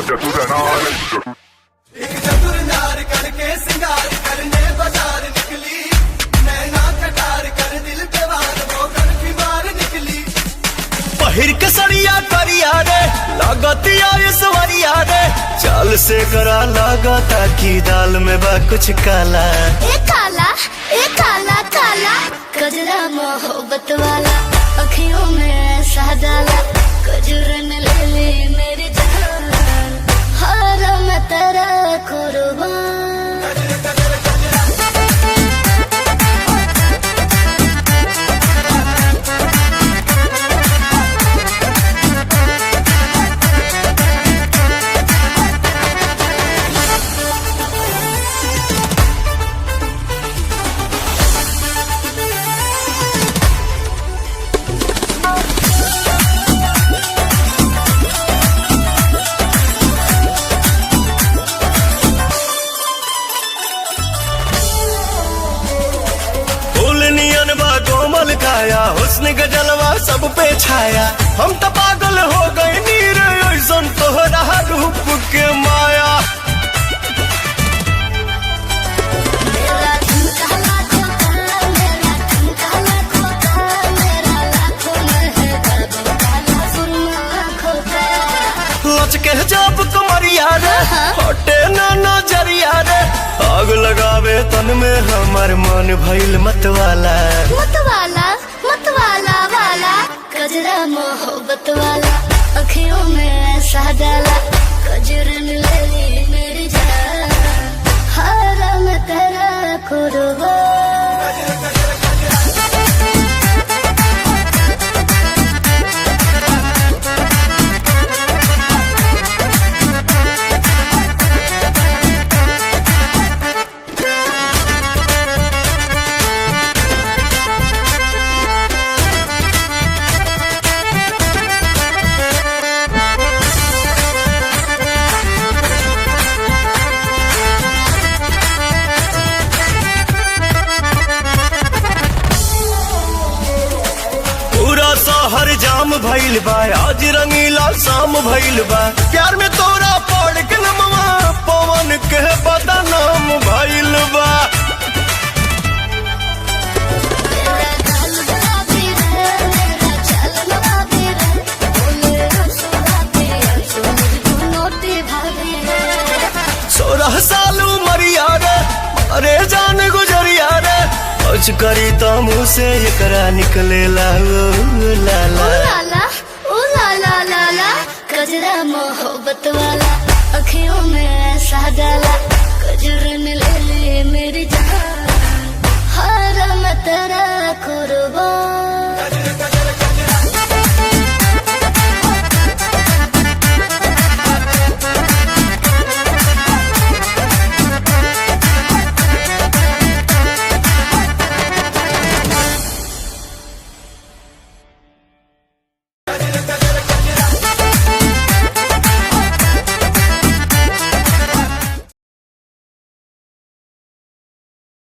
चतुर नार एक चतुर नार करके सिंगार करने बाजार निकली, नैना कटार कर दिल पे वार वो कनखी मार निकली। पहिर के सड़िया करिया रे लागतिया सवरिया रे, चाल से करा लागता की दाल में बा कुछ काला। ए काला काला कजरा मोहब्बत वाला, अखियों में ऐसा डाला कजरन ले ले मेरी जान, हार मैं तेरा कुर्बान। काया हुस्न गजलवा सब पे छाया, हम तो पागल हो गए नीर ऐसन तोहरा रूप के माया। मेरा झुमका लाखों का, मेरा झुमका लाखों का, मेरा लाखों में है जादू काला सुरमा आँखों का। लचके जब कमरिया रे हटे ना नजरिया रे, आग लगावे तन में हमार मन भइल मतवाला। मतवाला वाला कजरा मोहब्बत वाला, अखियों में ऐसा डाला कजरन ले ली मेरी जान, हार मैं तेरा कुर्बान। हर जाम भइल बा आज रंगीला शाम भइल बा, प्यार में तोरा पड़ के नमवा पवन के बदनाम भइल बा। सोलह साल उमरिया रे अरे जान गुजरिया रे, कुछ करी तो मुँह से एकरा निकले ला ला कजरा मोहब्बत वाला, अखियों में ऐसा डाला कजरन ले ले मेरी जान, हार मैं तेरा कुर्बान।